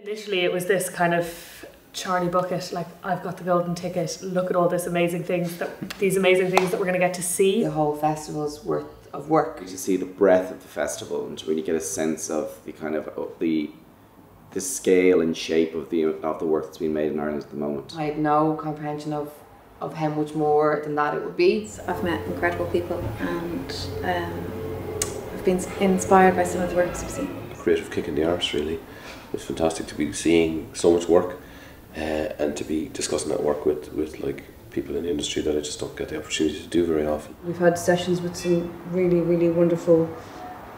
Initially it was this kind of Charlie bucket, like I've got the golden ticket, look at all these amazing things that we're going to get to see. The whole festival's worth of work. You see the breadth of the festival and to really get a sense of the kind of the scale and shape of the work that's being made in Ireland at the moment. I had no comprehension of how much more than that it would be. I've met incredible people and I've been inspired by some of the works I've seen. Creative kick in the arse, really. It's fantastic to be seeing so much work and to be discussing that work with like people in the industry that I just don't get the opportunity to do very often. We've had sessions with some really, really wonderful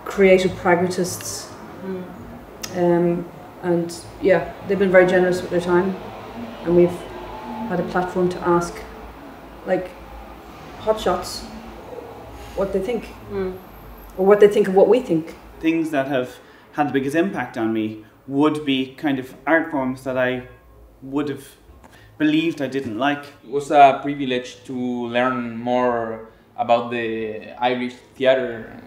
creative pragmatists. And yeah, they've been very generous with their time, and we've had a platform to ask like hotshots what they think or what they think of what we think. Things that have had the biggest impact on me would be kind of art forms that I would have believed I didn't like. It was a privilege to learn more about the Irish theatre.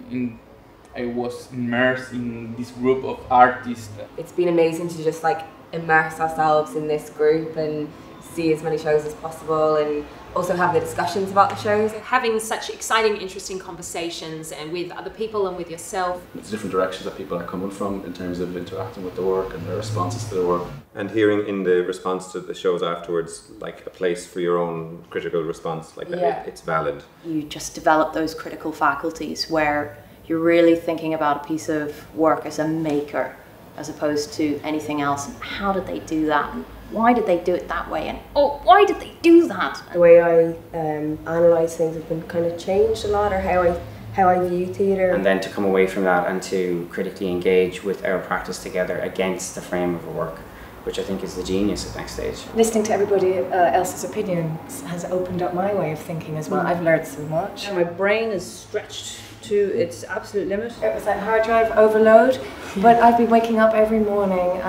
I was immersed in this group of artists. It's been amazing to just like immerse ourselves in this group and see as many shows as possible and also have the discussions about the shows. Having such exciting, interesting conversations and with other people and with yourself. It's different directions that people are coming from in terms of interacting with the work and their responses to the work. And hearing in the response to the shows afterwards, like a place for your own critical response, like it's valid. You just develop those critical faculties where you're really thinking about a piece of work as a maker as opposed to anything else. How did they do that? Why did they do it that way? And why did they do that? The way I analyse things has been kind of changed a lot, or how I view theatre. And then to come away from that and to critically engage with our practice together against the frame of a work, which I think is the genius of Next Stage. Listening to everybody else's opinions has opened up my way of thinking as well. I've learned so much. And my brain is stretched to its absolute limit. It was like hard drive overload, but I've been waking up every morning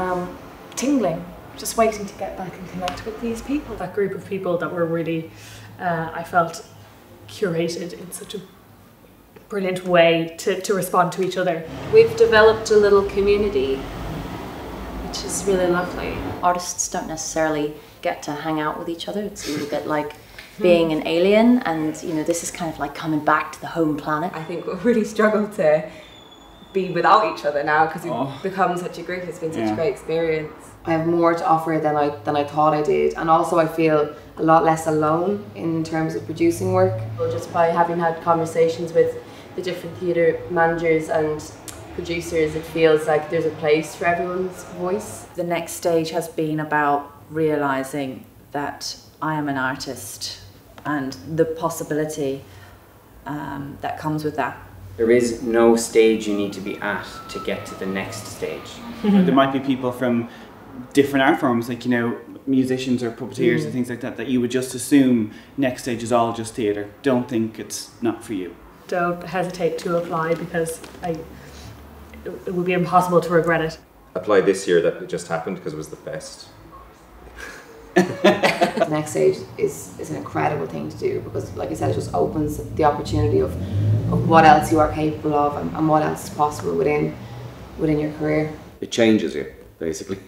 tingling, just waiting to get back and connect with these people. That group of people that were really, I felt, curated in such a brilliant way to respond to each other. We've developed a little community, which is really lovely. Artists don't necessarily get to hang out with each other. It's a little bit like being an alien, and you know, this is kind of like coming back to the home planet. I think we've really struggled to be without each other now because we've become such a group. It's been such a great experience. I have more to offer than I thought I did, and also I feel a lot less alone in terms of producing work. Just by having had conversations with the different theatre managers and producers, it feels like there's a place for everyone's voice. The Next Stage has been about realising that I am an artist and the possibility that comes with that. There is no stage you need to be at to get to the next stage. There might be people from different art forms, like, you know, musicians or puppeteers and things like that, that you would just assume Next Stage is all just theatre. Don't think it's not for you. Don't hesitate to apply, because it would be impossible to regret it. Apply this year that it just happened because it was the best. The Next Stage is an incredible thing to do because, like I said, it just opens the opportunity of what else you are capable of and what else is possible within your career. It changes you, basically.